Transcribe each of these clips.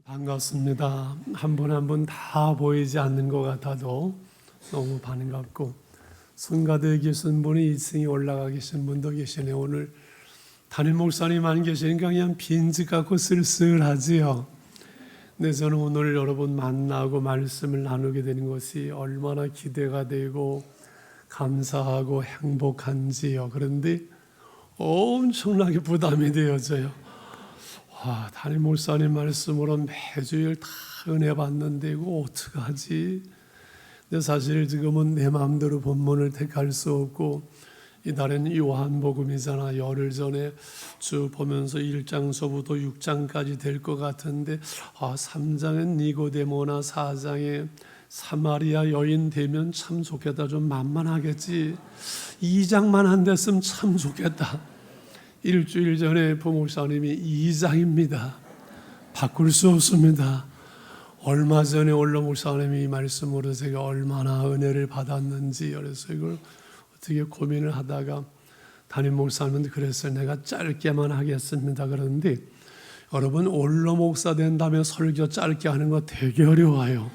반갑습니다. 한 분 한 분 다 보이지 않는 것 같아도 너무 반갑고, 성가대에 계신 분이 2층에 올라가 계신 분도 계시네요. 오늘 담임 목사님만 계시니까 그냥 빈집 같고 쓸쓸하지요. 근데 저는 오늘 여러분 만나고 말씀을 나누게 되는 것이 얼마나 기대가 되고 감사하고 행복한지요. 그런데 엄청나게 부담이 되어져요. 담임 목사님 말씀으로 매주일 다 은혜 받는데 이거 어떡하지? 근데 사실 지금은 내 마음대로 본문을 택할 수 없고, 이달에는 요한복음이잖아. 열흘 전에 쭉 보면서 1장서부터 6장까지 될 것 같은데 3장은 니고데모나 4장에 사마리아 여인 되면 참 좋겠다. 좀 만만하겠지. 2장만 안 됐으면 참 좋겠다. 일주일 전에 부목사님이 2장입니다. 바꿀 수 없습니다. 얼마 전에 올라 목사님이 이 말씀으로 제가 얼마나 은혜를 받았는지, 그래서 이걸 어떻게 고민을 하다가 담임 목사님은 그랬어요. 내가 짧게만 하겠습니다. 그런데 여러분, 올로 목사 된다면 설교 짧게 하는 거 되게 어려워요.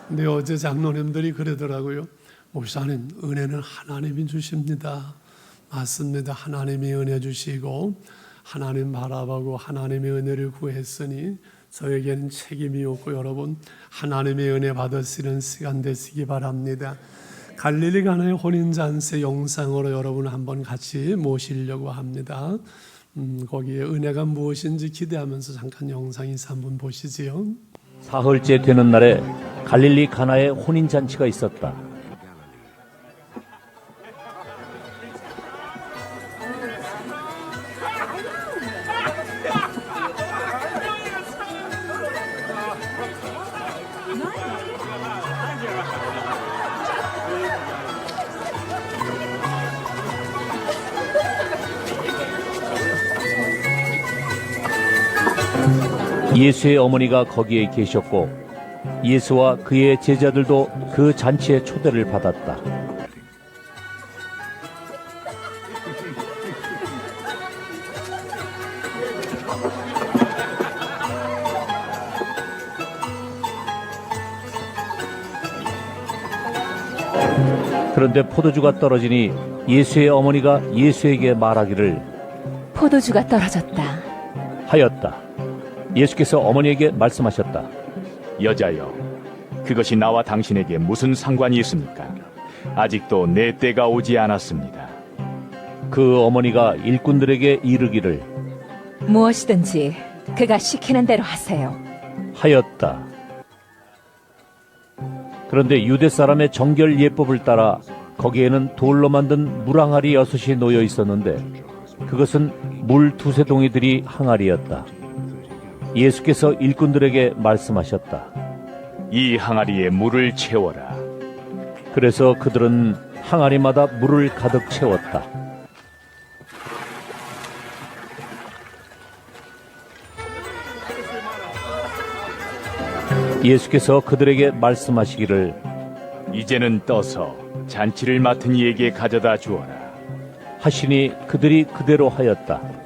근데 어제 장로님들이 그러더라고요. 목사님, 은혜는 하나님이 주십니다. 맞습니다. 하나님이 은혜 주시고 하나님 바라보고 하나님의 은혜를 구했으니 저에게는 책임이 없고, 여러분 하나님의 은혜 받으시는 시간 되시기 바랍니다. 갈릴리 가나의 혼인잔치 영상으로 여러분 한번 같이 모시려고 합니다. 거기에 은혜가 무엇인지 기대하면서 잠깐 영상 인사 한번 보시지요. 사흘째 되는 날에 갈릴리 가나에 혼인잔치가 있었다. 예수의 어머니가 거기에 계셨고 예수와 그의 제자들도 그 잔치에 초대를 받았다. 그런데 포도주가 떨어지니 예수의 어머니가 예수에게 말하기를 포도주가 떨어졌다 하였다. 예수께서 어머니에게 말씀하셨다. 여자여, 그것이 나와 당신에게 무슨 상관이 있습니까? 아직도 내 때가 오지 않았습니다. 그 어머니가 일꾼들에게 이르기를 무엇이든지 그가 시키는 대로 하세요. 하였다. 그런데 유대 사람의 정결 예법을 따라 거기에는 돌로 만든 물항아리 6이 놓여 있었는데 그것은 물 2세 동이들이 항아리였다. 예수께서 일꾼들에게 말씀하셨다. 이 항아리에 물을 채워라. 그래서 그들은 항아리마다 물을 가득 채웠다. 예수께서 그들에게 말씀하시기를 이제는 떠서 잔치를 맡은 이에게 가져다 주어라. 하시니 그들이 그대로 하였다.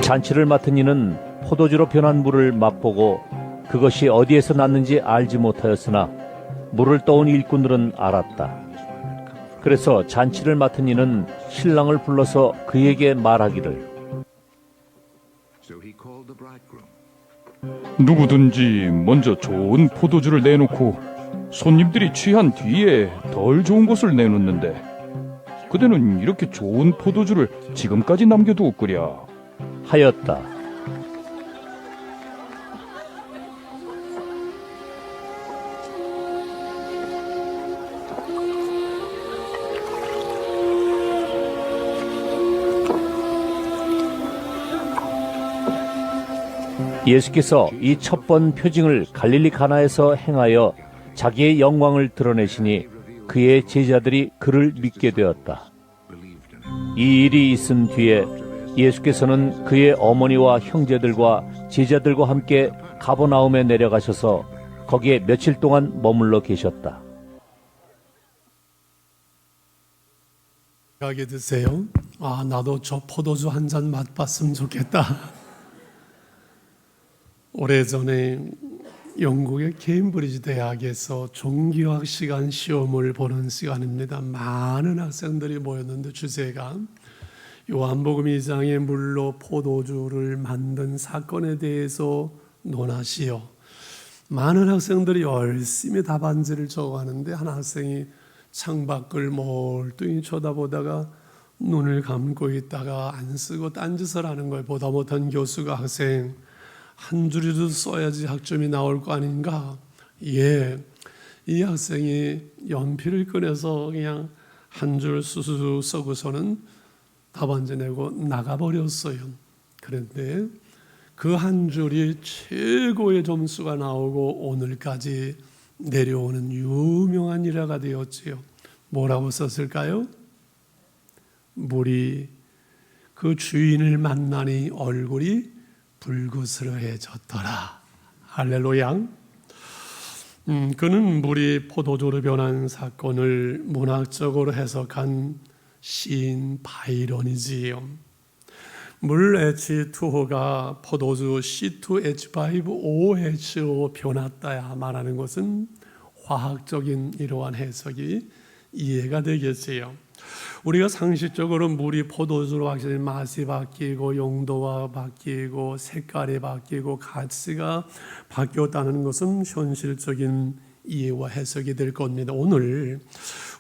잔치를 맡은 이는 포도주로 변한 물을 맛보고 그것이 어디에서 났는지 알지 못하였으나 물을 떠온 일꾼들은 알았다. 그래서 잔치를 맡은 이는 신랑을 불러서 그에게 말하기를 누구든지 먼저 좋은 포도주를 내놓고 손님들이 취한 뒤에 덜 좋은 것을 내놓는데 그대는 이렇게 좋은 포도주를 지금까지 남겨두었구려 하였다. 예수께서 이 첫 번 표징을 갈릴리 가나에서 행하여 자기의 영광을 드러내시니 그의 제자들이 그를 믿게 되었다. 이 일이 있은 뒤에 예수께서는 그의 어머니와 형제들과 제자들과 함께 가버나움에 내려가셔서 거기에 며칠 동안 머물러 계셨다. 생각이 드세요? 아, 나도 저 포도주 한 잔 맛봤으면 좋겠다. 오래전에 영국의 케임브리지 대학에서 종교학 시간 시험을 보는 시간입니다. 많은 학생들이 모였는데 주제가 요한복음 2장의 물로 포도주를 만든 사건에 대해서 논하시오. 많은 학생들이 열심히 답안지를 적어가는데 한 학생이 창밖을 멀뚱히 쳐다보다가 눈을 감고 있다가 안 쓰고 딴짓을 하는 걸 보다 못한 교수가 학생 한 줄이라도 써야지 학점이 나올 거 아닌가? 예, 이 학생이 연필을 꺼내서 그냥 한 줄 수수 써고서는 답안지 내고 나가버렸어요. 그런데 그 한 줄이 최고의 점수가 나오고 오늘까지 내려오는 유명한 일화가 되었지요. 뭐라고 썼을까요? 물이 그 주인을 만나니 얼굴이 불그스러해졌더라. 할렐루야. 그는 물이 포도주로 변한 사건을 문학적으로 해석한 시인 바이런이지요. 물 H2O가 포도주 C2H5OH로 변했다야 말하는 것은 화학적인 이러한 해석이 이해가 되겠지요. 우리가 상식적으로 물이 포도주로 확실히 맛이 바뀌고 용도가 바뀌고 색깔이 바뀌고 가치가 바뀌었다는 것은 현실적인 이해와 해석이 될 겁니다. 오늘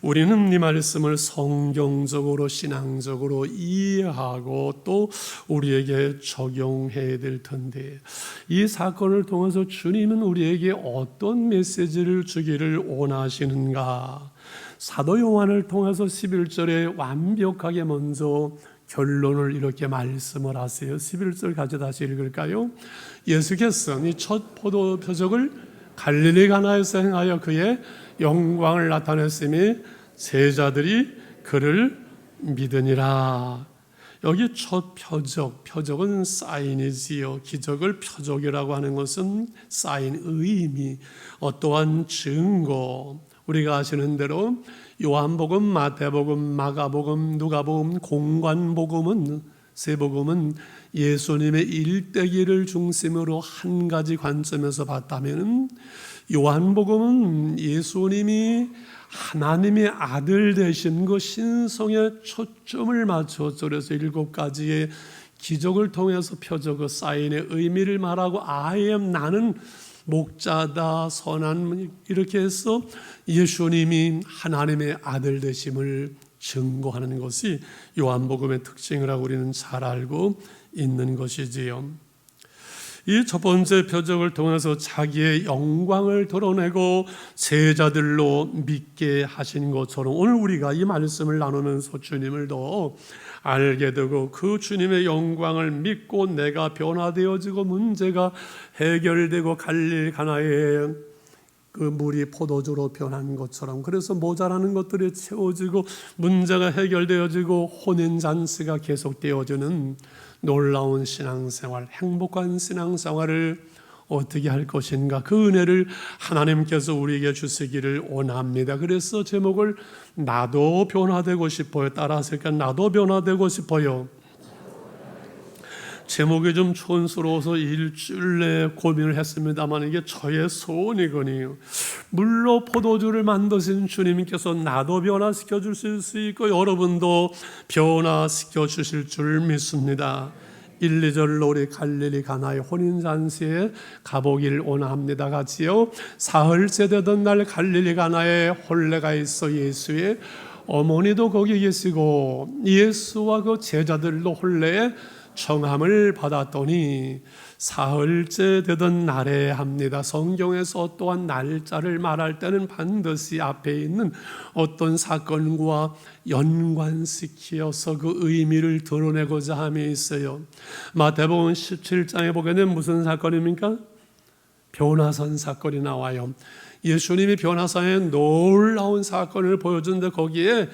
우리는 이 말씀을 성경적으로 신앙적으로 이해하고 또 우리에게 적용해야 될 텐데 이 사건을 통해서 주님은 우리에게 어떤 메시지를 주기를 원하시는가? 사도 요한을 통해서 11절에 완벽하게 먼저 결론을 이렇게 말씀을 하세요. 11절 같이 다시 읽을까요? 예수께서 이 첫 포도 표적을 갈릴리 가나에서 행하여 그의 영광을 나타냈으니 제자들이 그를 믿으니라. 여기 첫 표적은 사인이지요. 기적을 표적이라고 하는 것은 사인, 의미, 어떠한 증거. 우리가 아시는 대로 요한복음, 마태복음, 마가복음, 누가복음, 공관복음은 세 복음은 예수님의 일대기를 중심으로 한 가지 관점에서 봤다면 요한복음은 예수님이 하나님의 아들 되신 그 신성에 초점을 맞춰서 그래서 7가지의 기적을 통해서 표적 사인의 의미를 말하고 I am 나는 목자다 선한 이렇게 해서 예수님이 하나님의 아들 되심을 증거하는 것이 요한복음의 특징이라고 우리는 잘 알고 있는 것이지요. 이 첫 번째 표적을 통해서 자기의 영광을 드러내고 제자들로 믿게 하신 것처럼 오늘 우리가 이 말씀을 나누면서 주님을 더 알게 되고 그 주님의 영광을 믿고 내가 변화되어지고 문제가 해결되고 갈릴 가나에 그 물이 포도주로 변한 것처럼 그래서 모자라는 것들이 채워지고 문제가 해결되어지고 혼인잔치가 계속되어지는 놀라운 신앙생활, 행복한 신앙생활을 어떻게 할 것인가 그 은혜를 하나님께서 우리에게 주시기를 원합니다. 그래서 제목을 나도 변화되고 싶어요. 따라하실까? 나도 변화되고 싶어요. 제목이 좀 촌스러워서 일주일 내에 고민을 했습니다만 이게 저의 소원이거든요. 물로 포도주를 만드신 주님께서 나도 변화시켜 주실 수 있고 여러분도 변화시켜 주실 줄 믿습니다. 1, 2절로 우리 갈릴리 가나의 혼인잔치에 가보길 원합니다. 같이요. 사흘째 되던 날 갈릴리 가나에 혼례가 있어 예수의 어머니도 거기 계시고 예수와 그 제자들도 혼례에 청함을 받았더니 사흘째 되던 날에 합니다. 성경에서 또한 날짜를 말할 때는 반드시 앞에 있는 어떤 사건과 연관시켜서 그 의미를 드러내고자 함이 있어요. 마태복음 17장에 보게 되면 무슨 사건입니까? 변화산 사건이 나와요. 예수님이 변화사의 놀라운 사건을 보여주는데 거기에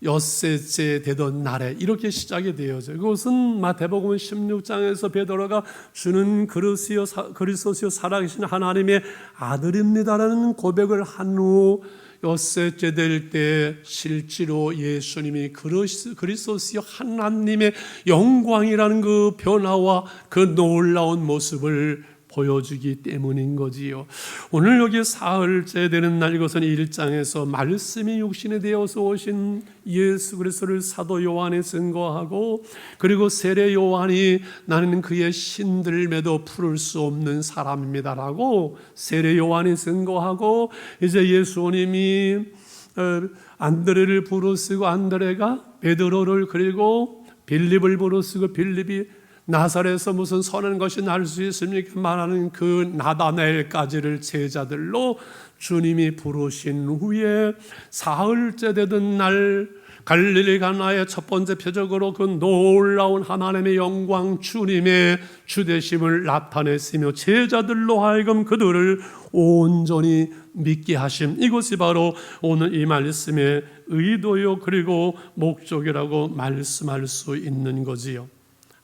엿새째 되던 날에 이렇게 시작이 되어져. 그것은 마태복음 16장에서 베드로가 주는 그리스도시요 살아계신 하나님의 아들입니다라는 고백을 한 후 엿새째 될 때 실제로 예수님이 그리스도시요 하나님의 영광이라는 그 변화와 그 놀라운 모습을 보여주기 때문인 거지요. 오늘 여기 사흘째 되는 날, 이것은 1장에서 말씀이 육신이 되어서 오신 예수 그리스도를 사도 요한이 증거하고, 그리고 세례 요한이 나는 그의 신들매도 풀을 수 없는 사람입니다라고 세례 요한이 증거하고, 이제 예수님이 안드레를 부르시고 안드레가 베드로를, 그리고 빌립을 부르시고 빌립이 나사렛에서 무슨 선한 것이 날 수 있습니까? 말하는 그 나다나엘까지를 제자들로 주님이 부르신 후에 사흘째 되던 날 갈릴리 가나의 첫 번째 표적으로 그 놀라운 하나님의 영광, 주님의 주되심을 나타냈으며 제자들로 하여금 그들을 온전히 믿게 하심, 이것이 바로 오늘 이 말씀의 의도요 그리고 목적이라고 말씀할 수 있는 거지요.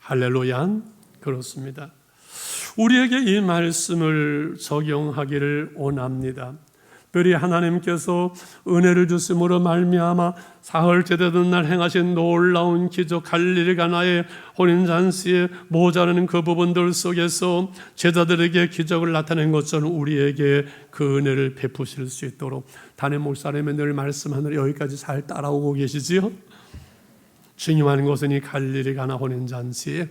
할렐루야. 그렇습니다. 우리에게 이 말씀을 적용하기를 원합니다. 특별히 하나님께서 은혜를 주심으로 말미암아 사흘째 되던 날 행하신 놀라운 기적, 갈릴리 가나의 혼인잔치에 모자라는 그 부분들 속에서 제자들에게 기적을 나타낸 것처럼 우리에게 그 은혜를 베푸실 수 있도록 담임 목사님이 늘 말씀하는 여기까지 잘 따라오고 계시지요? 중요한 것은 이 갈릴리 가나 혼인잔치에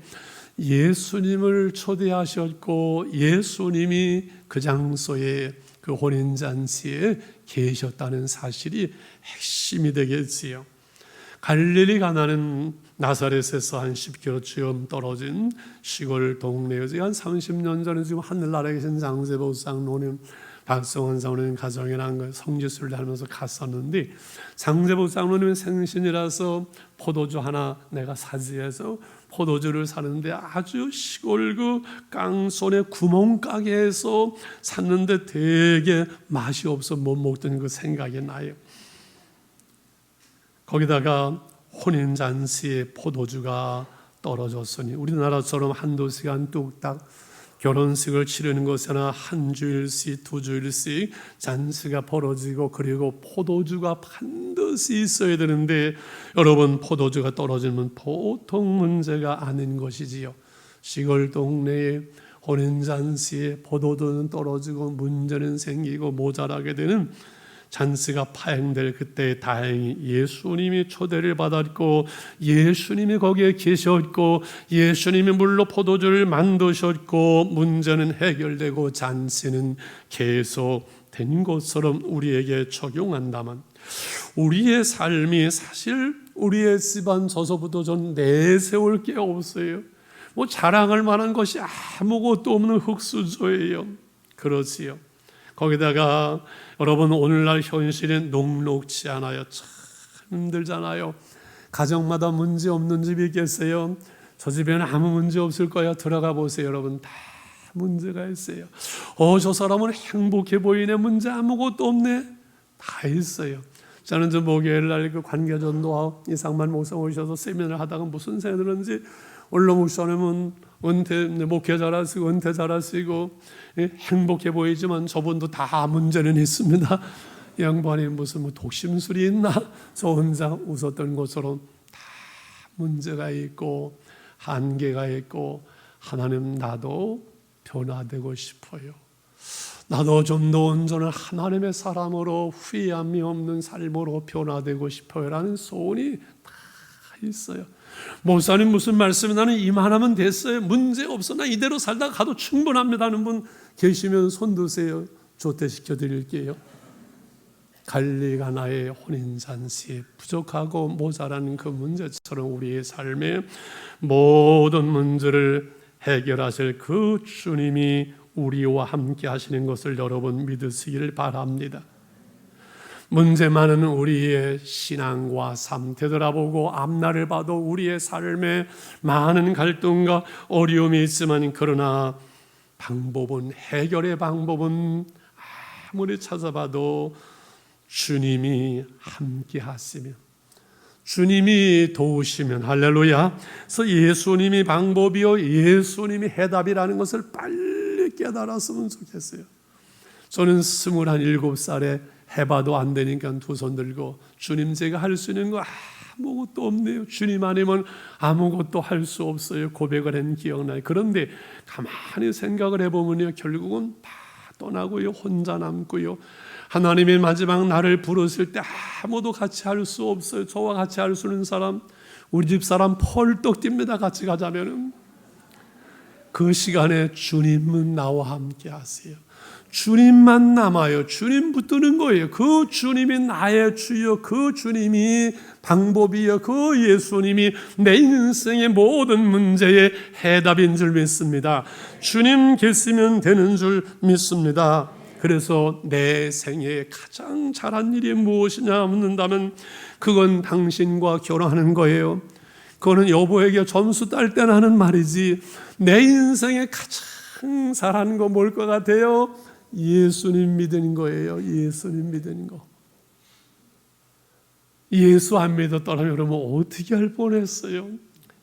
예수님을 초대하셨고 예수님이 그 장소에 그 혼인잔치에 계셨다는 사실이 핵심이 되겠지요. 갈릴리 가나는 나사렛에서 한 10km쯤 떨어진 시골 동네에 한 30년 전에 지금 하늘나라에 계신 장세보 장로님, 박성환 장로님 가정이랑 성지순례 하면서 갔었는데, 장세보 장로님은 생신이라서 포도주 하나 내가 사지해서 포도주를 사는데 아주 시골 그 깡손의 구멍가게에서 샀는데 되게 맛이 없어 못 먹던 그 생각이 나요. 거기다가 혼인잔치에 포도주가 떨어졌으니 우리나라처럼 한두 시간 뚝딱 결혼식을 치르는 것이나 한 주일씩 두 주일씩 잔치가 벌어지고, 그리고 포도주가 반드시 있어야 되는데 여러분, 포도주가 떨어지면 보통 문제가 아닌 것이지요. 시골 동네에 혼인잔치에 포도주는 떨어지고 문제는 생기고 모자라게 되는 잔치가 파행될 그때 다행히 예수님이 초대를 받았고 예수님이 거기에 계셨고 예수님이 물로 포도주를 만드셨고 문제는 해결되고 잔치는 계속된 것처럼 우리에게 적용한다면, 우리의 삶이 사실 우리의 집안 저서부터 전 내세울 게 없어요. 뭐 자랑할 만한 것이 아무것도 없는 흙수저예요. 그렇지요. 거기다가 여러분, 오늘날 현실은 녹록지 않아요. 참 힘들잖아요. 가정마다 문제 없는 집이 있겠어요? 저 집에는 아무 문제 없을 거야. 들어가 보세요. 여러분, 다 문제가 있어요. 저 사람은 행복해 보이네. 문제 아무것도 없네. 다 있어요. 저는 저 목요일날 그 관계전도 이상만 목사 오셔서 세미나를 하다가 무슨 세미나인지, 원로 목사님은 은퇴 목회 잘하시고 은퇴 잘하시고 행복해 보이지만 저분도 다 문제는 있습니다. 이 양반이 무슨 뭐 독심술이 있나? 저 혼자 웃었던 것처럼 다 문제가 있고 한계가 있고, 하나님 나도 변화되고 싶어요. 나도 좀 더 온전한 하나님의 사람으로 후회함이 없는 삶으로 변화되고 싶어요 라는 소원이 다 있어요. 목사님 무슨 말씀이 나는 이만하면 됐어요. 문제 없어. 나 이대로 살다가 가도 충분합니다 하는 분 계시면 손 드세요. 조퇴시켜 드릴게요. 갈릴리 가나의 혼인잔치에 부족하고 모자라는 그 문제처럼 우리의 삶의 모든 문제를 해결하실 그 주님이 우리와 함께 하시는 것을 여러분 믿으시기를 바랍니다. 문제 많은 우리의 신앙과 삶 되돌아보고 앞날을 봐도 우리의 삶에 많은 갈등과 어려움이 있지만, 그러나 해결의 방법은 아무리 찾아봐도 주님이 함께 하시며 주님이 도우시면 할렐루야. 그래서 예수님이 방법이요 예수님이 해답이라는 것을 빨리 깨달았으면 좋겠어요. 저는 27살에 해봐도 안 되니까 두 손 들고 주님 제가 할 수 있는 거 아무것도 없네요. 주님 아니면 아무것도 할 수 없어요. 고백을 한 기억나요. 그런데 가만히 생각을 해보면요 결국은 다 떠나고요 혼자 남고요 하나님의 마지막 날을 부르실 때 아무도 같이 할 수 없어요. 저와 같이 할 수 있는 사람 우리 집 사람 펄떡 뜁니다. 같이 가자면은 그 시간에 주님은 나와 함께 하세요. 주님만 남아요. 주님 붙드는 거예요. 그 주님이 나의 주여, 그 주님이 방법이요, 그 예수님이 내 인생의 모든 문제의 해답인 줄 믿습니다. 주님 계시면 되는 줄 믿습니다. 그래서 내 생에 가장 잘한 일이 무엇이냐 묻는다면 그건 당신과 결혼하는 거예요. 그거는 여보에게 점수 딸 때 하는 말이지. 내 인생에 가장 잘하는 거 뭘 것 같아요? 예수님 믿는 거예요. 예수님 믿는 거. 예수 안 믿었더라면 여러분 어떻게 할 뻔했어요?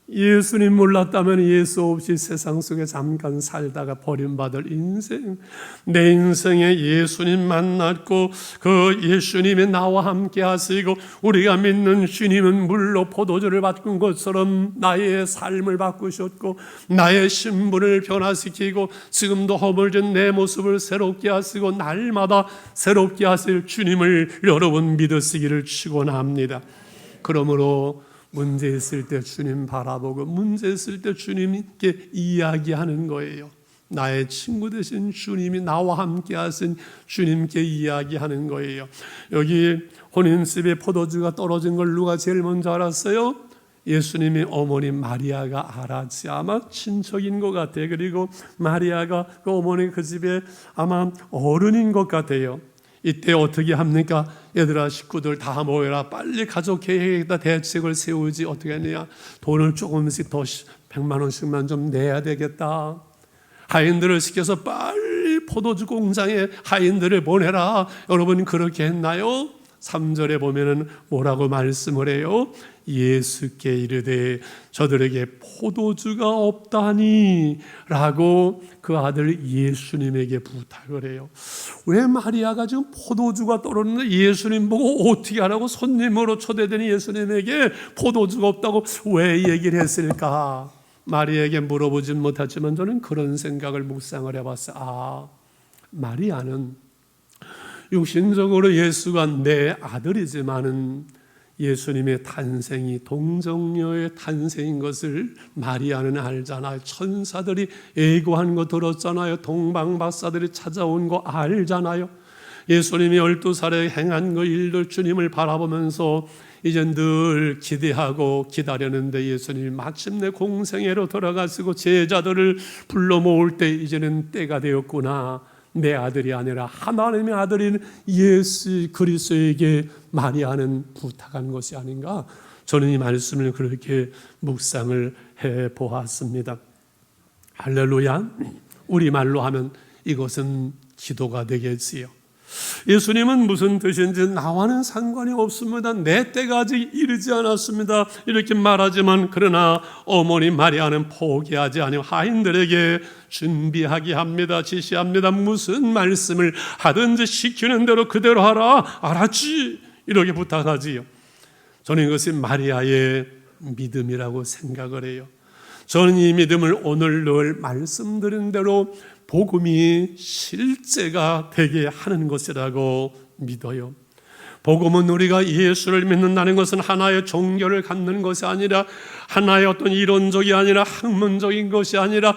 예수님 몰랐다면 예수 없이 세상 속에 잠깐 살다가 버림받을 인생, 내 인생에 예수님 만났고 그 예수님이 나와 함께 하시고 우리가 믿는 주님은 물로 포도주를 바꾼 것처럼 나의 삶을 바꾸셨고 나의 신분을 변화시키고 지금도 허물진 내 모습을 새롭게 하시고 날마다 새롭게 하실 주님을 여러분 믿으시기를 축원합니다. 그러므로 문제 있을 때 주님 바라보고 문제 있을 때 주님께 이야기하는 거예요. 나의 친구 되신 주님이 나와 함께 하신 주님께 이야기하는 거예요. 여기 혼인집에 포도주가 떨어진 걸 누가 제일 먼저 알았어요? 예수님의 어머니 마리아가 알았지. 아마 친척인 것 같아요. 그리고 마리아가 그 어머니 그 집에 아마 어른인 것 같아요. 이때 어떻게 합니까? 얘들아 식구들 다 모여라. 빨리 가족 계획에다 대책을 세우지. 어떻게 하느냐? 돈을 조금씩 더 100만 원씩만 좀 내야 되겠다. 하인들을 시켜서 빨리 포도주 공장에 하인들을 보내라. 여러분 그렇게 했나요? 3절에 보면은 뭐라고 말씀을 해요? 예수께 이르되 저들에게 포도주가 없다니 라고 그 아들 예수님에게 부탁을 해요. 왜 마리아가 지금 포도주가 떨어졌는데 예수님 보고 어떻게 하라고 손님으로 초대된 예수님에게 포도주가 없다고 왜 얘기를 했을까? 마리아에게 물어보진 못하지만 저는 그런 생각을 묵상을 해봤어요. 마리아는 육신적으로 예수가 내 아들이지만은 예수님의 탄생이 동정녀의 탄생인 것을 마리아는 알잖아요. 천사들이 예고한 거 들었잖아요. 동방박사들이 찾아온 거 알잖아요. 예수님이 12살에 행한 그 일들 주님을 바라보면서 이제 늘 기대하고 기다렸는데 예수님이 마침내 공생애로 돌아가시고 제자들을 불러 모을 때 이제는 때가 되었구나. 내 아들이 아니라 하나님의 아들인 예수 그리스도에게 마리아는 부탁한 것이 아닌가. 저는 이 말씀을 그렇게 묵상을 해보았습니다. 할렐루야. 우리말로 하면 이것은 기도가 되겠지요. 예수님은 무슨 뜻인지 나와는 상관이 없습니다. 내 때가 아직 이르지 않았습니다. 이렇게 말하지만 그러나 어머니 마리아는 포기하지 아니하고 하인들에게 준비하게 합니다. 지시합니다. 무슨 말씀을 하든지 시키는 대로 그대로 하라. 알았지? 이렇게 부탁하지요. 저는 이것이 마리아의 믿음이라고 생각을 해요. 저는 이 믿음을 오늘 늘 말씀드린 대로 복음이 실제가 되게 하는 것이라고 믿어요. 복음은 우리가 예수를 믿는다는 것은 하나의 종교를 갖는 것이 아니라 하나의 어떤 이론적이 아니라 학문적인 것이 아니라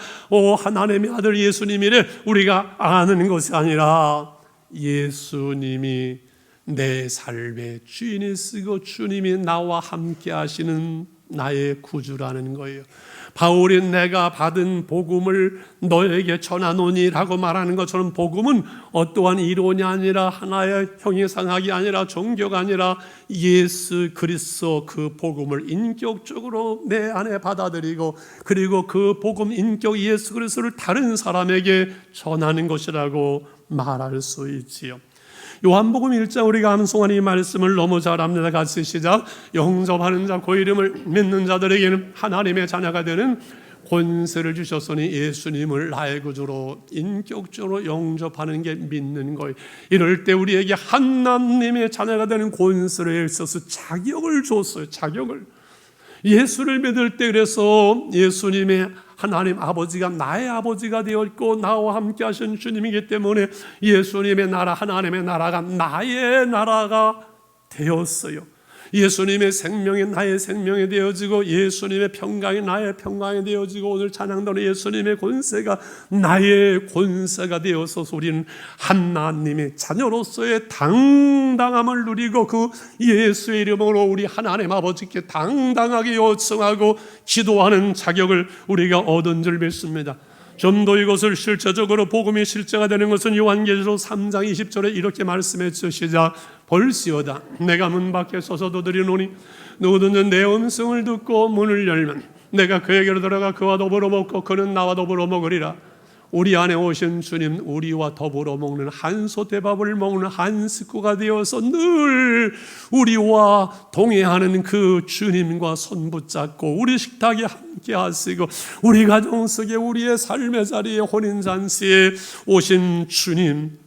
하나님의 아들 예수님이래 우리가 아는 것이 아니라 예수님이 내 삶의 주인이시고 주님이 나와 함께 하시는 나의 구주라는 거예요. 바울이 내가 받은 복음을 너에게 전하노니라고 말하는 것처럼 복음은 어떠한 이론이 아니라 하나의 형이상학이 아니라 종교가 아니라 예수 그리스도 그 복음을 인격적으로 내 안에 받아들이고 그리고 그 복음 인격 예수 그리스도를 다른 사람에게 전하는 것이라고 말할 수 있지요. 요한복음 1장 우리가 암송하는 이 말씀을 너무 잘 압니다. 같이 시작. 영접하는 자 그 이름을 믿는 자들에게는 하나님의 자녀가 되는 권세를 주셨으니 예수님을 나의 구주로 인격적으로 영접하는 게 믿는 거예요. 이럴 때 우리에게 하나님의 자녀가 되는 권세를 있어서 자격을 줬어요. 자격을. 예수를 믿을 때 그래서 예수님의 하나님 아버지가 나의 아버지가 되었고 나와 함께 하신 주님이기 때문에 예수님의 나라 하나님의 나라가 나의 나라가 되었어요. 예수님의 생명이 나의 생명이 되어지고 예수님의 평강이 나의 평강이 되어지고 오늘 찬양되는 예수님의 권세가 나의 권세가 되어서 우리는 하나님의 자녀로서의 당당함을 누리고 그 예수의 이름으로 우리 하나님 아버지께 당당하게 요청하고 기도하는 자격을 우리가 얻은 줄 믿습니다. 좀 더 이것을 실제적으로 복음이 실제가 되는 것은 요한계시록 3장 20절에 이렇게 말씀해 주시자 볼시오다 내가 문 밖에 서서 두드리노니 누구든지 내 음성을 듣고 문을 열면 내가 그에게로 들어가 그와 더불어 먹고 그는 나와 더불어 먹으리라. 우리 안에 오신 주님 우리와 더불어 먹는 한 솥대밥을 먹는 한 식구가 되어서 늘 우리와 동행하는 그 주님과 손 붙잡고 우리 식탁에 함께 하시고 우리 가정 속에 우리의 삶의 자리에 혼인잔치에 오신 주님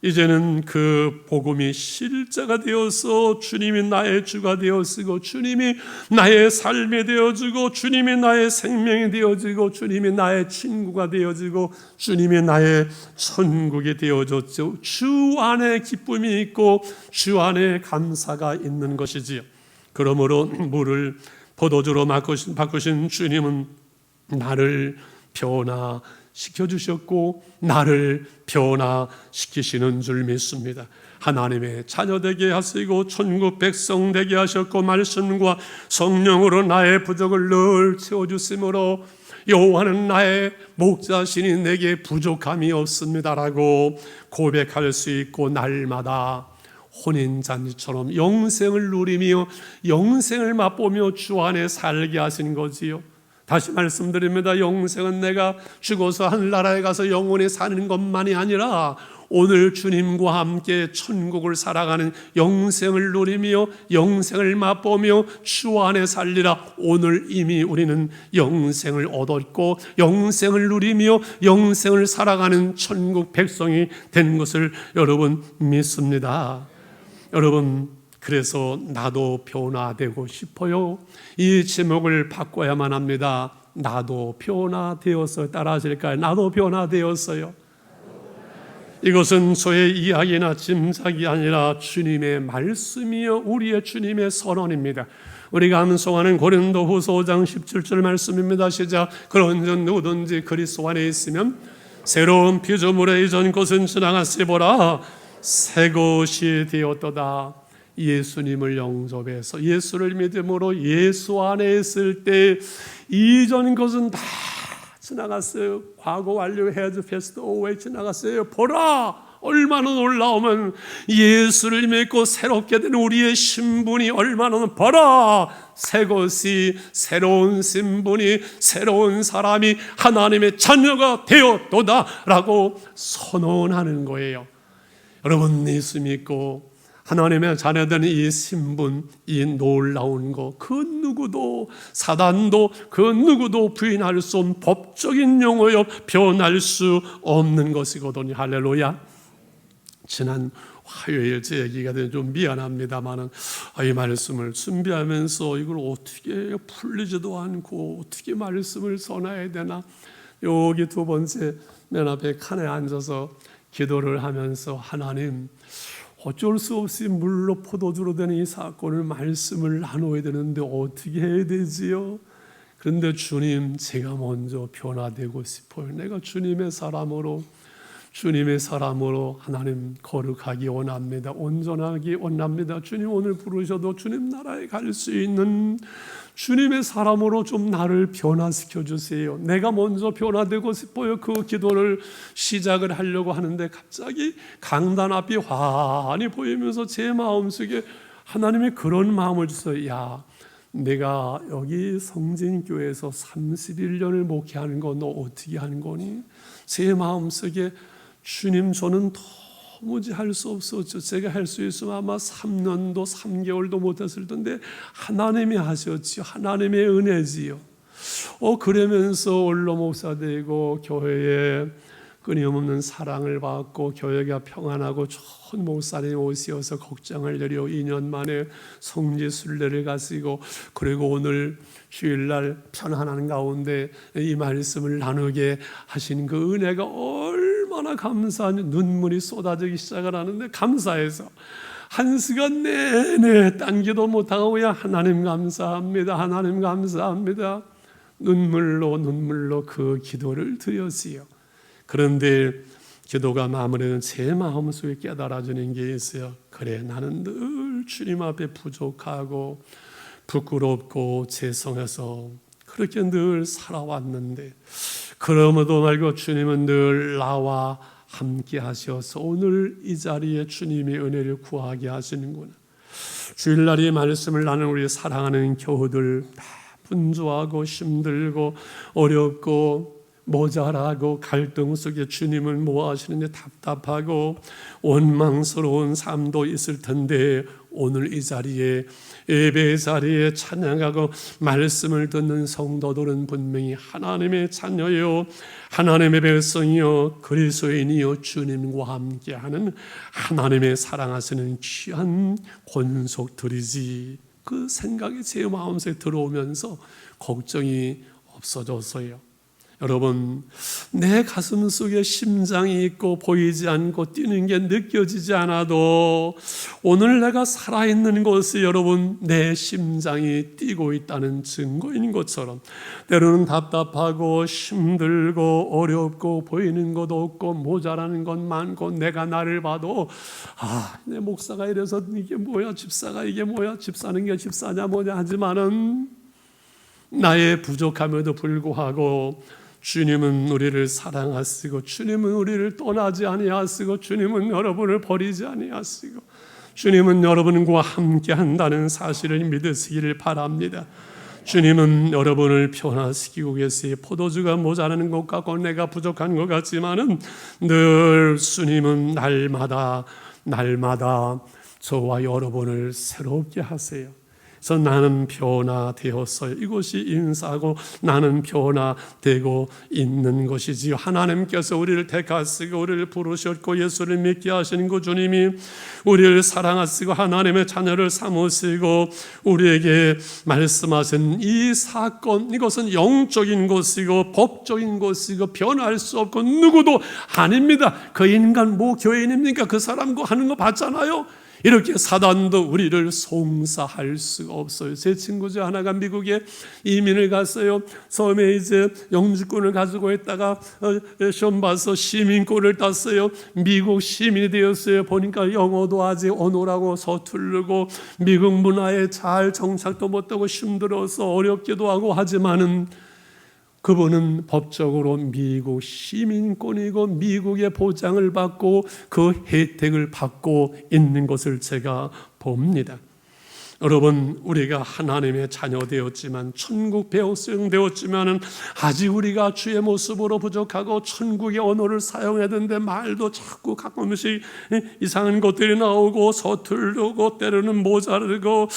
이제는 그 복음이 실제가 되어서 주님이 나의 주가 되어지고 주님이 나의 삶이 되어지고 주님이 나의 생명이 되어지고 주님이 나의 친구가 되어지고 주님이 나의 천국이 되어졌죠. 주 안에 기쁨이 있고 주 안에 감사가 있는 것이지요. 그러므로 물을 포도주로 바꾸신 주님은 나를 변화시켜주셨고 나를 변화시키시는 줄 믿습니다. 하나님의 자녀 되게 하시고 천국 백성 되게 하셨고 말씀과 성령으로 나의 부족을 늘 채워주심으로 여호와는 나의 목자시니 내게 부족함이 없습니다라고 고백할 수 있고 날마다 혼인잔치처럼 영생을 누리며 영생을 맛보며 주 안에 살게 하신 거지요. 다시 말씀드립니다. 영생은 내가 죽어서 하늘나라에 가서 영원히 사는 것만이 아니라 오늘 주님과 함께 천국을 살아가는 영생을 누리며 영생을 맛보며 주 안에 살리라. 오늘 이미 우리는 영생을 얻었고 영생을 누리며 영생을 살아가는 천국 백성이 된 것을 여러분 믿습니다. 여러분 그래서 나도 변화되고 싶어요. 이 제목을 바꿔야만 합니다. 나도 변화되었어요. 따라하실까요? 나도 변화되었어요. 이것은 저의 이야기나 짐작이 아니라 주님의 말씀이요 우리의 주님의 선언입니다. 우리가 암송하는 고린도후서 5장 17절 말씀입니다. 시작. 그런즉 누구든지 그리스도 안에 있으면 새로운 피조물의 이전 것은 지나갔으니 보라 새 것이 되었도다. 예수님을 영접해서 예수를 믿음으로 예수 안에 있을 때 이전 것은 다 지나갔어요. 과거 완료 has passed away 지나갔어요. 보라 얼마나 놀라우면 예수를 믿고 새롭게 된 우리의 신분이 얼마나 보라 새 것이 새로운 신분이 새로운 사람이 하나님의 자녀가 되었도다 라고 선언하는 거예요. 여러분 예수 믿고 하나님의 자녀된 이 신분, 이 놀라운 것, 그 누구도 사단도 그 누구도 부인할 수 없는 법적인 용어요 변할 수 없는 것이거든요. 할렐루야. 지난 화요일 제 얘기가 좀 미안합니다만은 이 말씀을 준비하면서 이걸 어떻게 풀리지도 않고 어떻게 말씀을 전해야 되나 여기 두 번째 맨 앞에 칸에 앉아서 기도를 하면서 하나님 어쩔 수 없이 물로 포도주로 된 이 사건을 말씀을 나눠야 되는데 어떻게 해야 되지요? 그런데 주님 제가 먼저 변화되고 싶어요. 내가 주님의 사람으로 주님의 사람으로 하나님 거룩하기 원합니다. 온전하기 원합니다. 주님 오늘 부르셔도 주님 나라에 갈 수 있는 주님의 사람으로 좀 나를 변화시켜 주세요. 내가 먼저 변화되고 싶어요. 그 기도를 시작을 하려고 하는데 갑자기 강단 앞이 환히 보이면서 제 마음속에 하나님이 그런 마음을 주세요. 야, 내가 여기 성진교회에서 31년을 목회하는 거 너 어떻게 하는 거니? 제 마음속에 주님 저는 도무지 할 수 없었죠. 제가 할 수 있으면 아마 3년도 3개월도 못했을 텐데 하나님이 하셨지요. 하나님의 은혜지요. 그러면서 원로 목사 되고 교회에 끊임없는 사랑을 받고 교회가 평안하고 좋은 목사님 오시어서 걱정을 내려 2년 만에 성지 순례를 가시고 그리고 오늘 주일날 편안한 가운데 이 말씀을 나누게 하신 그 은혜가 얼마나 감사한 눈물이 쏟아지기 시작을 하는데 감사해서 한 시간 내내 딴 기도 못하고 그냥 하나님 감사합니다. 하나님 감사합니다. 눈물로 그 기도를 드렸지요. 그런데 기도가 마무리되는 제 마음속에 깨달아지는 게 있어요. 그래 나는 늘 주님 앞에 부족하고 부끄럽고 죄송해서 그렇게 늘 살아왔는데 그럼에도 말고 주님은 늘 나와 함께 하셔서 오늘 이 자리에 주님의 은혜를 구하게 하시는구나. 주일날 이 말씀을 나는 우리 사랑하는 교우들 다 분주하고 힘들고 어렵고 모자라고 갈등 속에 주님을 모아하시는데 답답하고 원망스러운 삶도 있을 텐데 오늘 이 자리에 예배 자리에 찬양하고 말씀을 듣는 성도들은 분명히 하나님의 자녀요 하나님의 백성이요 그리스도인이요 주님과 함께하는 하나님의 사랑하시는 귀한 권속들이지. 그 생각이 제 마음속에 들어오면서 걱정이 없어졌어요. 여러분 내 가슴 속에 심장이 있고 보이지 않고 뛰는 게 느껴지지 않아도 오늘 내가 살아있는 것이 여러분 내 심장이 뛰고 있다는 증거인 것처럼 때로는 답답하고 힘들고 어렵고 보이는 것 없고 모자라는 것 많고 내가 나를 봐도 내 목사가 이래서 이게 뭐야 집사가 이게 뭐야 집사는 게 집사냐 뭐냐 하지만은 나의 부족함에도 불구하고 주님은 우리를 사랑하시고 주님은 우리를 떠나지 아니하시고 주님은 여러분을 버리지 아니하시고 주님은 여러분과 함께 한다는 사실을 믿으시기를 바랍니다. 주님은 여러분을 변화시키고 계세요. 포도주가 모자라는 것 같고 내가 부족한 것 같지만은 늘 주님은 날마다 저와 여러분을 새롭게 하세요. 그래서 나는 변화되었어요. 이것이 인사하고 나는 변화되고 있는 것이지요. 하나님께서 우리를 택하시고 우리를 부르셨고 예수를 믿게 하시는 그 주님이 우리를 사랑하시고 하나님의 자녀를 삼으시고 우리에게 말씀하신 이 사건, 이것은 영적인 것이고 법적인 것이고 변할 수 없고 누구도 아닙니다. 그 인간 뭐 교인입니까? 그 사람과 하는 거 봤잖아요. 이렇게 사단도 우리를 송사할 수가 없어요. 제 친구 중 하나가 미국에 이민을 갔어요. 처음에 이제 영주권을 가지고 있다가 시험 봐서 시민권을 땄어요. 미국 시민이 되었어요. 보니까 영어도 아직 언어라고 서투르고 미국 문화에 잘 정착도 못하고 힘들어서 어렵기도 하고 하지만은 그분은 법적으로 미국 시민권이고 미국의 보장을 받고 그 혜택을 받고 있는 것을 제가 봅니다. 여러분 우리가 하나님의 자녀 되었지만 천국 백성 되었지만 아직 우리가 주의 모습으로 부족하고 천국의 언어를 사용해야 되는데 말도 자꾸 가끔씩 이상한 것들이 나오고 서툴르고 때로는 모자르고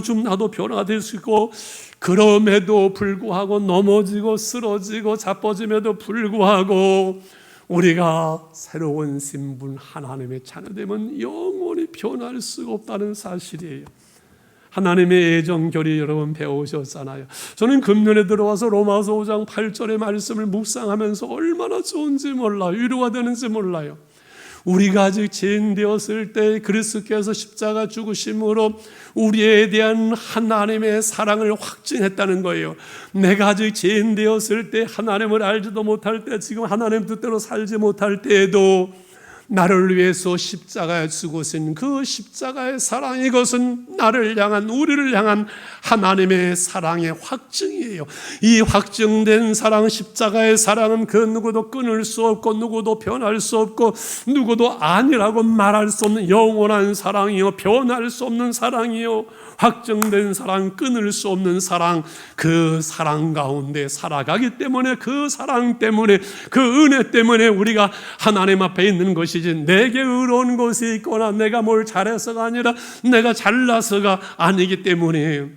좀 나도 변화될 수 있고 그럼에도 불구하고 넘어지고 쓰러지고 자빠짐에도 불구하고 우리가 새로운 신분 하나님의 자녀 되면 영원히 변할 수가 없다는 사실이에요. 하나님의 애정결이 여러분 배우셨잖아요. 저는 금년에 들어와서 로마서 5장 8절의 말씀을 묵상하면서 얼마나 좋은지 몰라요. 위로가 되는지 몰라요. 우리가 아직 죄인 되었을 때 그리스도께서 십자가 죽으심으로 우리에 대한 하나님의 사랑을 확증했다는 거예요. 내가 아직 죄인 되었을 때, 하나님을 알지도 못할 때, 지금 하나님 뜻대로 살지 못할 때에도 나를 위해서 십자가에 죽으신 그 십자가의 사랑, 이것은 나를 향한, 우리를 향한 하나님의 사랑의 확증이에요. 이 확증된 사랑, 십자가의 사랑은 그 누구도 끊을 수 없고 누구도 변할 수 없고 누구도 아니라고 말할 수 없는 영원한 사랑이요, 변할 수 없는 사랑이요, 확정된 사랑, 끊을 수 없는 사랑, 그 사랑 가운데 살아가기 때문에, 그 사랑 때문에, 그 은혜 때문에 우리가 하나님 앞에 있는 것이지, 내게 의로운 것이 있거나 내가 뭘 잘해서가 아니라 내가 잘나서가 아니기 때문에,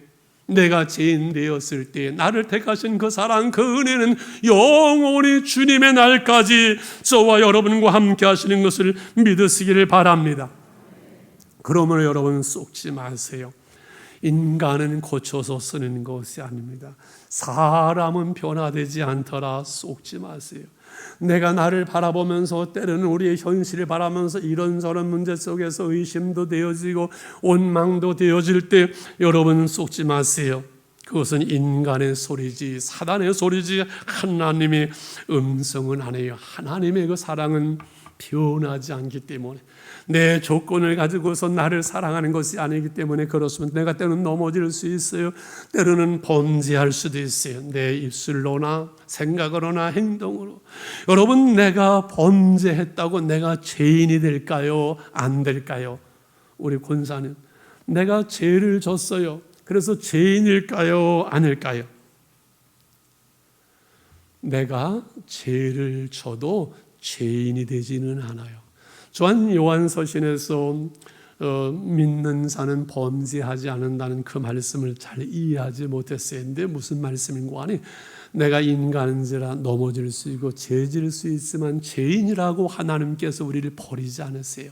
내가 죄인 되었을 때 나를 택하신 그 사랑, 그 은혜는 영원히 주님의 날까지 저와 여러분과 함께 하시는 것을 믿으시기를 바랍니다. 그러므로 여러분 속지 마세요. 인간은 고쳐서 쓰는 것이 아닙니다. 사람은 변화되지 않더라. 속지 마세요. 내가 나를 바라보면서, 때로는 우리의 현실을 바라면서 이런저런 문제 속에서 의심도 되어지고 원망도 되어질 때 여러분 속지 마세요. 그것은 인간의 소리지 사단의 소리지 하나님의 음성은 아니에요. 하나님의 그 사랑은 변하지 않기 때문에, 내 조건을 가지고서 나를 사랑하는 것이 아니기 때문에 그렇습니다. 내가 때로는 넘어질 수 있어요. 때로는 범죄할 수도 있어요. 내 입술로나 생각으로나 행동으로. 여러분, 내가 범죄했다고 내가 죄인이 될까요? 안 될까요? 우리 권사님, 내가 죄를 졌어요. 그래서 죄인일까요? 아닐까요? 내가 죄를 져도 죄인이 되지는 않아요. 또한 요한서신에서 믿는 자는 범죄하지 않는다는 그 말씀을 잘 이해하지 못했어요. 근데 무슨 말씀인고 하니, 내가 인간인지라 넘어질 수 있고 죄질 수 있지만 죄인이라고 하나님께서 우리를 버리지 않으세요.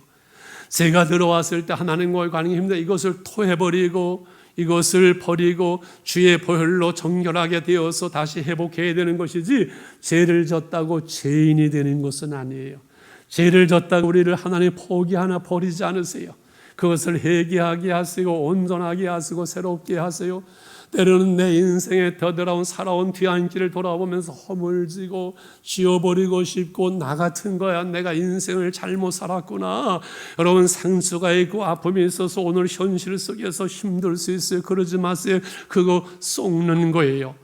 죄가 들어왔을 때 하나님과의 관계 힘들어 이것을 토해버리고 이것을 버리고 주의 보혈로 정결하게 되어서 다시 회복해야 되는 것이지, 죄를 졌다고 죄인이 되는 것은 아니에요. 죄를 졌다고 우리를 하나님 포기하나 버리지 않으세요. 그것을 회개하게 하시고 온전하게 하시고 새롭게 하세요. 때로는 내 인생에 더더라운 살아온 뒤안길을 돌아보면서 허물지고 지워버리고 싶고, 나 같은 거야, 내가 인생을 잘못 살았구나, 여러분 상처가 있고 아픔이 있어서 오늘 현실 속에서 힘들 수 있어요. 그러지 마세요. 그거 속는 거예요.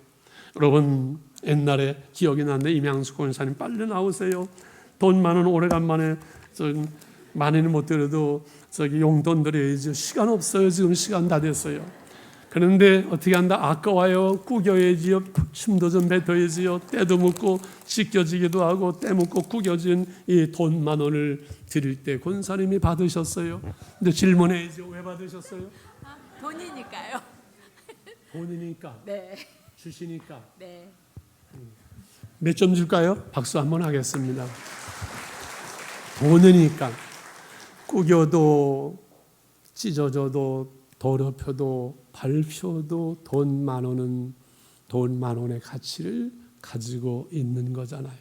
여러분, 옛날에 기억이 나는데, 임양숙 권사님 빨리 나오세요. 돈 많은 오래간만에, 많이는 못 드려도 용돈 드려야죠. 시간 없어요. 지금 시간 다 됐어요. 그런데 어떻게 한다? 아까워요. 구겨야지요. 침도 좀 뱉어야지요. 때도 묻고 찢겨지기도 하고 때 묻고 구겨진 이 돈 10,000원을 드릴 때 권사님이 받으셨어요. 근데 질문해야죠. 왜 받으셨어요? 돈이니까요. 돈이니까. 네. 주시니까. 네. 몇 점 줄까요? 박수 한번 하겠습니다. 돈이니까. 구겨도 찢어져도 더럽혀도 밟혀도 돈 10,000원은 돈 10,000원의 가치를 가지고 있는 거잖아요.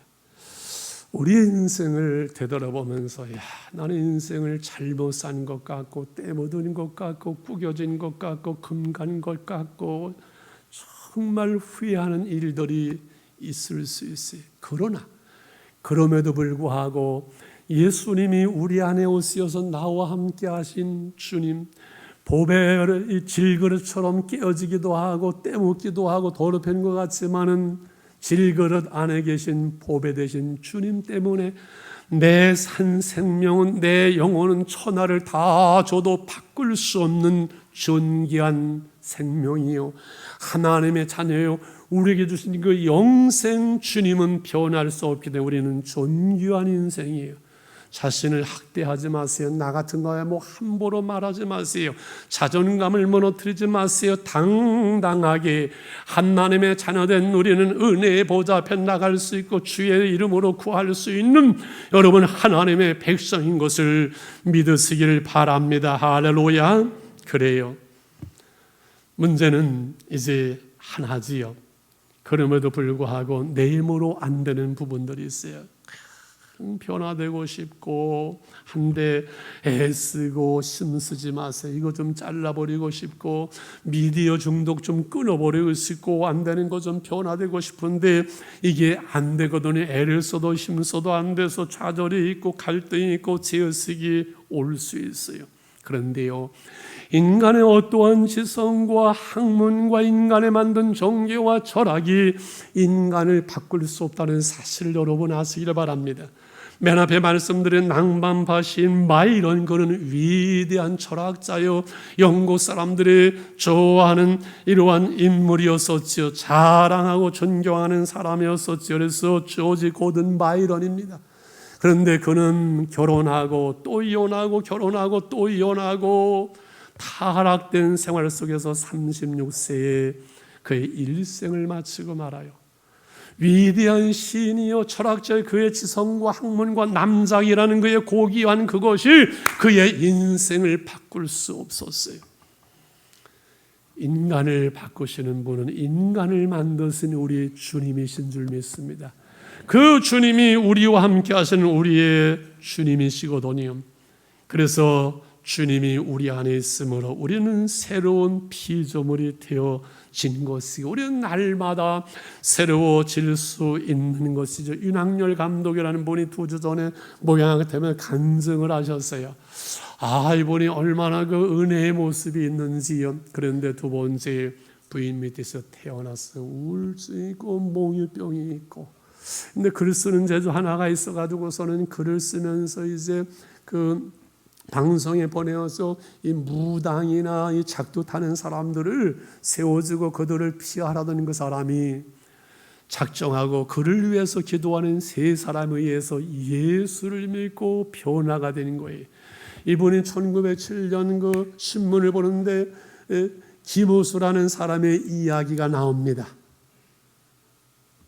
우리의 인생을 되돌아보면서, 야, 나는 인생을 잘못 산 것 같고 때 묻은 것 같고 구겨진 것 같고 금간 것 같고 정말 후회하는 일들이 있을 수 있어요. 그러나 그럼에도 불구하고 예수님이 우리 안에 오시어서 나와 함께 하신 주님, 보배의 질그릇처럼 깨어지기도 하고 때묻기도 하고 더럽힌 것 같지만은 질그릇 안에 계신 보배 되신 주님 때문에 내 산 생명은, 내 영혼은 천하를 다 줘도 바꿀 수 없는 존귀한 생명이요, 하나님의 자녀요, 우리에게 주신 그 영생 주님은 변할 수 없기 때문에 우리는 존귀한 인생이에요. 자신을 학대하지 마세요. 나 같은 거야 뭐 함부로 말하지 마세요. 자존감을 무너뜨리지 마세요. 당당하게 하나님의 자녀된 우리는 은혜의 보좌 앞에 나갈 수 있고 주의 이름으로 구할 수 있는 여러분 하나님의 백성인 것을 믿으시기를 바랍니다. 할렐루야. 그래요. 문제는 이제 하나지요. 그럼에도 불구하고 내 힘으로 안 되는 부분들이 있어요. 변화되고 싶고 한데 애쓰고 힘쓰지 마세요. 이거 좀 잘라버리고 싶고 미디어 중독 좀 끊어버리고 싶고 안 되는 거 좀 변화되고 싶은데 이게 안 되거든요. 애를 써도 힘써도 안 돼서 좌절이 있고 갈등이 있고 제어식이 올 수 있어요. 그런데요, 인간의 어떠한 지성과 학문과 인간의 만든 종교와 철학이 인간을 바꿀 수 없다는 사실을 여러분 아시기를 바랍니다. 맨 앞에 말씀드린 낭만파신 바이런, 그는 위대한 철학자요, 영국 사람들이 좋아하는 이러한 인물이었었지요. 자랑하고 존경하는 사람이었었지요. 그래서 조지 고든 바이런입니다. 그런데 그는 결혼하고 또 이혼하고 결혼하고 또 이혼하고 타락된 생활 속에서 36세에 그의 일생을 마치고 말아요. 위대한 시인이요 철학자의 그의 지성과 학문과 남작이라는 그의 고귀한 그것이 그의 인생을 바꿀 수 없었어요. 인간을 바꾸시는 분은 인간을 만드신 우리 주님이신 줄 믿습니다. 그 주님이 우리와 함께 하시는 우리의 주님이시거든요. 그래서 주님이 우리 안에 있으므로 우리는 새로운 피조물이 되어진 것이고 우리는 날마다 새로워질 수 있는 것이죠. 윤학열 감독이라는 분이 2주 전에 목양하게 되면 간증을 하셨어요. 이분이 얼마나 그 은혜의 모습이 있는지요. 그런데 두 번째, 부인 밑에서 태어나서 우울증이 있고 몽유병이 있고, 근데 글 쓰는 재주 하나가 있어가지고서는 글을 쓰면서 이제 그 방송에 보내어서 이 무당이나 이 작두 타는 사람들을 세워주고 그들을 피하라던 그 사람이 작정하고 그를 위해서 기도하는 3사람에 의해서 예수를 믿고 변화가 되는 거예요. 이분이 1907년 그 신문을 보는데 김호수라는 사람의 이야기가 나옵니다.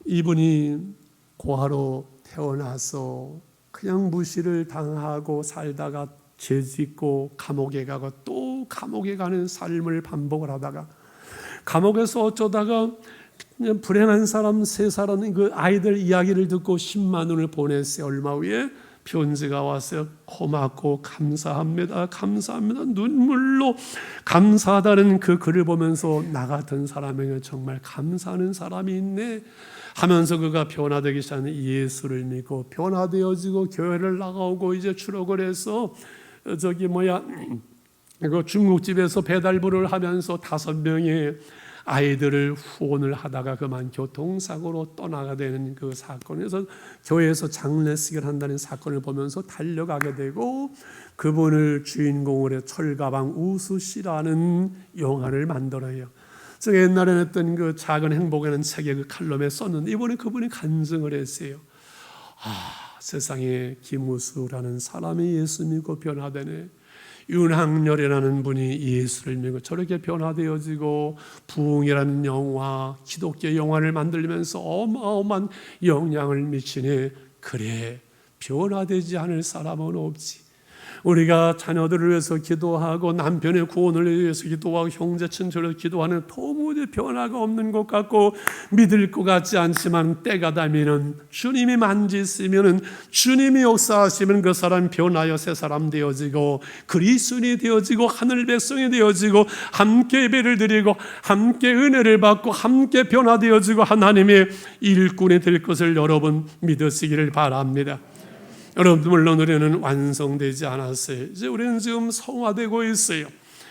이분이 고아로 태어나서 그냥 무시를 당하고 살다가 죄 짓고 감옥에 가고 또 감옥에 가는 삶을 반복을 하다가 감옥에서 어쩌다가 그냥 불행한 사람 3사람 그 아이들 이야기를 듣고 10만 원을 보냈어요. 얼마 후에 편지가 왔어요. 고맙고 감사합니다. 감사합니다. 눈물로 감사하다는 그 글을 보면서 나 같은 사람에게 정말 감사하는 사람이 있네 하면서 그가 변화되기 시작하는 예수를 믿고 변화되어지고 교회를 나가고 이제 출옥을 해서 그 중국집에서 배달부를 하면서 5명의 아이들을 후원을 하다가 그만 교통사고로 떠나가 되는 그 사건에서 교회에서 장례식을 한다는 사건을 보면서 달려가게 되고 그분을 주인공으로 철가방 우수씨라는 영화를 만들어요. 제가 옛날에 했던 그 작은 행복이라는 책에 그 칼럼에 썼는데 이번에 그분이 간증을 했어요. 세상에 김우수라는 사람이 예수 믿고 변화되네. 윤학열이라는 분이 예수를 믿고 저렇게 변화되어지고 부흥이라는 영화, 기독교 영화를 만들면서 어마어마한 영향을 미치네. 그래, 변화되지 않을 사람은 없지. 우리가 자녀들을 위해서 기도하고 남편의 구원을 위해서 기도하고 형제 친척을 기도하는 도무지 변화가 없는 것 같고 믿을 것 같지 않지만 때가 되면 주님이 만지시면 주님이 역사하시면 그 사람 변하여 새 사람 되어지고 그리스도인이 되어지고 하늘 백성이 되어지고 함께 예배를 드리고 함께 은혜를 받고 함께 변화되어지고 하나님의 일꾼이 될 것을 여러분 믿으시기를 바랍니다. 여러분, 물론 우리는 완성되지 않았어요. 이제 우리는 지금 성화되고 있어요.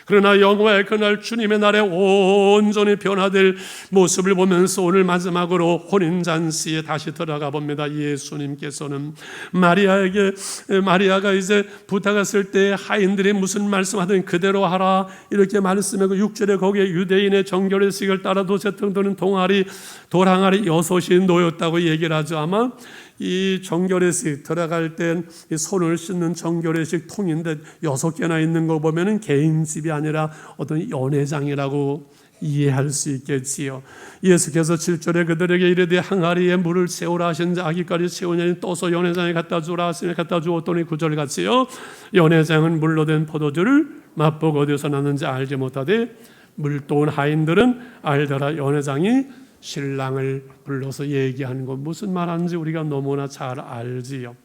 그러나 영화의 그날 주님의 날에 온전히 변화될 모습을 보면서 오늘 마지막으로 혼인잔치에 다시 들어가 봅니다. 예수님께서는 마리아가 이제 부탁했을 때 하인들이 무슨 말씀하든 그대로 하라 이렇게 말씀하고 6절에 거기에 유대인의 정결의식을 따라 도체통도는 돌 항아리 6이 놓였다고 얘기를 하죠. 아마 이 정결의식 들어갈 땐 이 손을 씻는 정결의식 통인데 6개나 있는 거 보면은 개인 집이 아니라 어떤 연회장이라고 이해할 수 있겠지요. 예수께서 7절에 그들에게 이르되 항아리에 물을 채우라 하신 아기까지 채우냐니 떠서 연회장에 갖다 주라 하시니 갖다 주었더니 9절 같이요. 연회장은 물로 된 포도주를 맛보고 어디서 났는지 알지 못하되 물도온 하인들은 알더라. 연회장이 신랑을 불러서 얘기하는 건 무슨 말하는지 우리가 너무나 잘 알지요.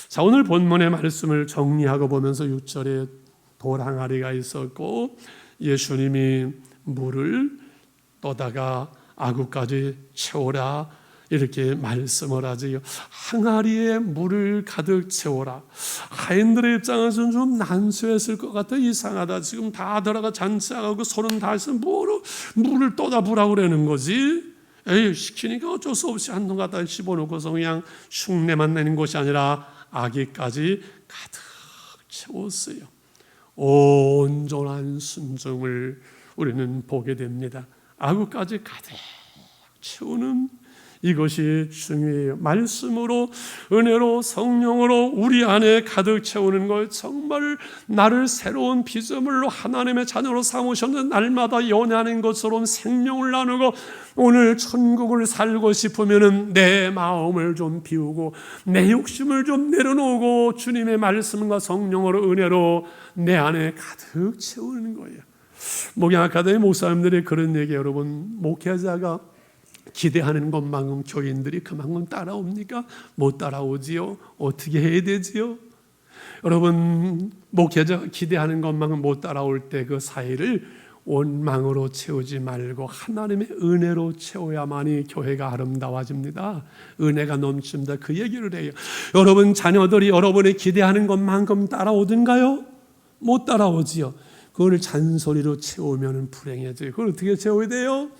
자, 오늘 본문의 말씀을 정리하고 보면서 6절에 돌 항아리가 있었고 예수님이 물을 떠다가 아구까지 채워라 이렇게 말씀을 하지요. 항아리에 물을 가득 채워라. 하인들의 입장에서는 좀 난처했을 것 같아. 이상하다. 지금 다 들어가 잔치하고 손은 다 해서 물을 떠다 부라고 그러는 거지. 에이, 시키니까 어쩔 수 없이 한통 갖다 집어넣고서 그냥 흉내만 내는 것이 아니라 아기까지 가득 채웠어요. 온전한 순종을 우리는 보게 됩니다. 아구까지 가득 채우는 이것이 중요해요. 말씀으로, 은혜로, 성령으로 우리 안에 가득 채우는 것, 정말 나를 새로운 피조물로 하나님의 자녀로 삼으셨는 날마다 연애하는 것처럼 생명을 나누고 오늘 천국을 살고 싶으면 내 마음을 좀 비우고 내 욕심을 좀 내려놓고 주님의 말씀과 성령으로, 은혜로 내 안에 가득 채우는 거예요. 목양아카데미 목사님들이 그런 얘기, 여러분, 목회자가 기대하는 것만큼 교인들이 그만큼 따라옵니까? 못 따라오지요. 어떻게 해야 되지요? 여러분, 목회자가 기대하는 것만큼 못 따라올 때 그 사이를 원망으로 채우지 말고 하나님의 은혜로 채워야만이 교회가 아름다워집니다. 은혜가 넘칩니다. 그 얘기를 해요. 여러분 자녀들이 여러분이 기대하는 것만큼 따라오든가요? 못 따라오지요. 그걸 잔소리로 채우면 불행해져요. 그걸 어떻게 채워야 돼요?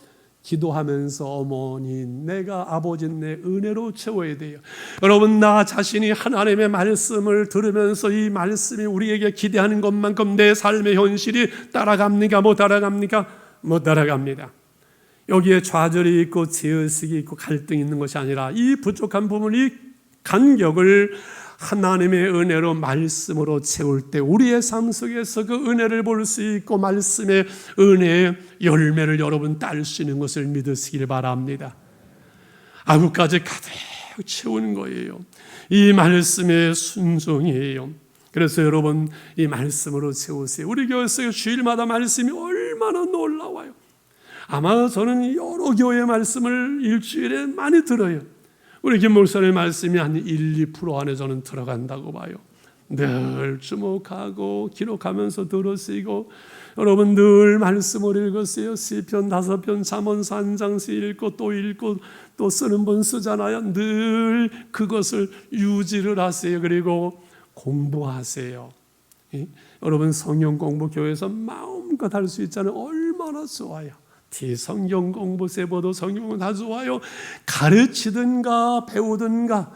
기도하면서 어머니, 내가 아버지 내 은혜로 채워야 돼요. 여러분, 나 자신이 하나님의 말씀을 들으면서 이 말씀이 우리에게 기대하는 것만큼 내 삶의 현실이 따라갑니까? 못 따라갑니까? 못 따라갑니다. 여기에 좌절이 있고 제어식이 있고 갈등이 있는 것이 아니라 이 부족한 부분, 이 간격을 하나님의 은혜로 말씀으로 채울 때 우리의 삶 속에서 그 은혜를 볼 수 있고 말씀의 은혜의 열매를 여러분 딸 수 있는 것을 믿으시길 바랍니다. 아구까지 가득 채우는 거예요. 이 말씀의 순종이에요. 그래서 여러분 이 말씀으로 채우세요. 우리 교회에서 주일마다 말씀이 얼마나 놀라워요. 아마 저는 여러 교회 말씀을 일주일에 많이 들어요. 우리 김 목사님 말씀이 한 1, 2% 안에 저는 들어간다고 봐요. 늘 주목하고 기록하면서 들으시고 여러분 늘 말씀을 읽으세요. 시편 5편, 잠언서 1장씩 읽고 또 쓰는 분 쓰잖아요. 늘 그것을 유지를 하세요. 그리고 공부하세요. 여러분 성경 공부 교회에서 마음껏 할 수 있잖아요. 얼마나 좋아요. 성경 공부, 세보도 성경은 다 좋아요. 가르치든가 배우든가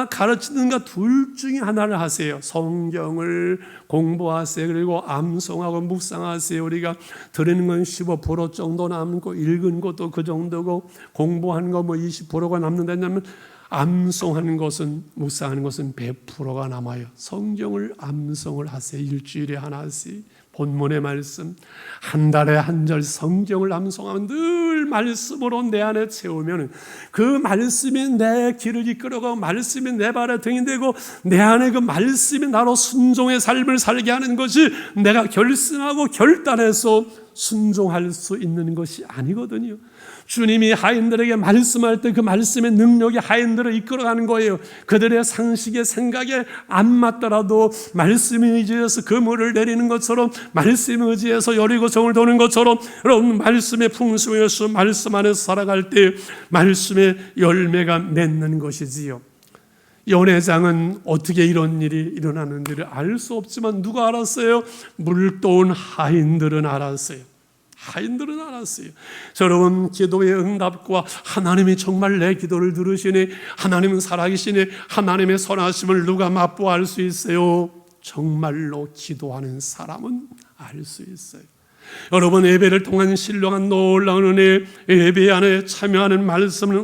가르치든가 둘 중에 하나를 하세요. 성경을 공부하세요. 그리고 암송하고 묵상하세요. 우리가 들은 건 15% 정도 남고 읽은 것도 그 정도고 공부한 거 뭐 20%가 남는다면 암송하는 것은, 묵상하는 것은 100%가 남아요. 성경을 암송을 하세요. 일주일에 하나씩 본문의 말씀, 한 달에 한 절 성경을 암송하면 늘 말씀으로 내 안에 채우면 그 말씀이 내 길을 이끌어가고 말씀이 내 발의 등이 되고 내 안에 그 말씀이 나로 순종의 삶을 살게 하는 것이 내가 결심하고 결단해서 순종할 수 있는 것이 아니거든요. 주님이 하인들에게 말씀할 때 그 말씀의 능력이 하인들을 이끌어가는 거예요. 그들의 상식의 생각에 안 맞더라도 말씀에 의지해서 그물을 내리는 것처럼, 말씀에 의지해서 여리고성을 도는 것처럼 여러분 말씀의 풍성에서 말씀 안에서 살아갈 때 말씀의 열매가 맺는 것이지요. 연회장은 어떻게 이런 일이 일어나는지를 알 수 없지만 누가 알았어요? 물도온 하인들은 알았어요. 하인들은 알았어요. 여러분 기도의 응답과 하나님이 정말 내 기도를 들으시네, 하나님은 살아계시네, 하나님의 선하심을 누가 맛보아 수 있어요? 정말로 기도하는 사람은 알 수 있어요. 여러분 예배를 통한 신령한 놀라운 은혜, 예배 안에 참여하는 말씀을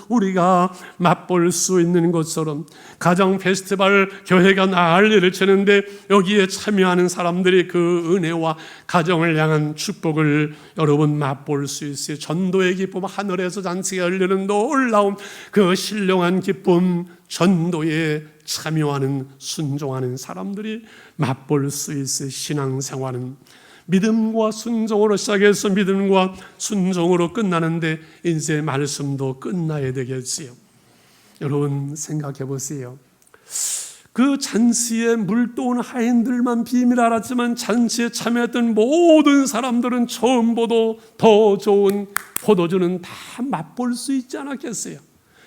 우리가 맛볼 수 있는 것처럼 가정 페스티벌 교회가 난리를 치는데 여기에 참여하는 사람들이 그 은혜와 가정을 향한 축복을 여러분 맛볼 수 있어요. 전도의 기쁨, 하늘에서 잔치가 열리는 놀라운 그 신령한 기쁨, 전도에 참여하는 순종하는 사람들이 맛볼 수 있어요. 신앙생활은 믿음과 순종으로 시작해서 믿음과 순종으로 끝나는데 이제 말씀도 끝나야 되겠지요. 여러분 생각해 보세요. 그 잔치에 물도온 하인들만 비밀 알았지만 잔치에 참여했던 모든 사람들은 처음보다 더 좋은 포도주는 다 맛볼 수 있지 않았겠어요?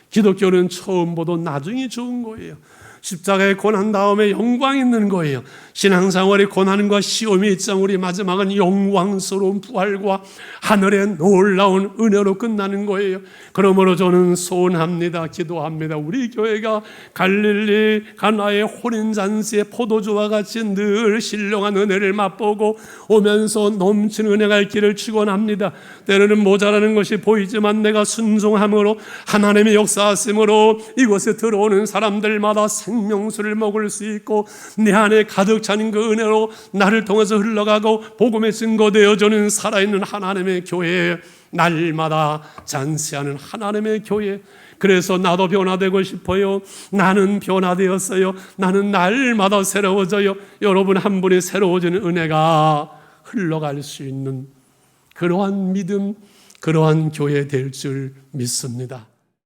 기독교는 처음보다 나중이 좋은 거예요. 십자가에 고난 다음에 영광이 있는 거예요. 신앙생활의 고난과 시험이 있지만 우리 마지막은 영광스러운 부활과 하늘의 놀라운 은혜로 끝나는 거예요. 그러므로 저는 소원합니다. 기도합니다. 우리 교회가 갈릴리 가나의 혼인잔치의 포도주와 같이 늘 신령한 은혜를 맛보고 오면서 넘치는 은혜가 있기를 축원합니다. 때로는 모자라는 것이 보이지만 내가 순종함으로 하나님의 역사하심으로 이곳에 들어오는 사람들마다 생명수를 먹을 수 있고 내 안에 가득 차는 그 은혜로 나를 통해서 흘러가고 복음의 증거되어 주는 살아있는 하나님의 교회, 날마다 잔치하는 하나님의 교회. 그래서 나도 변화되고 싶어요. 나는 변화되었어요. 나는 날마다 새로워져요. 여러분 한 분이 새로워지는 은혜가 흘러갈 수 있는 그러한 믿음, 그러한 교회 될 줄 믿습니다.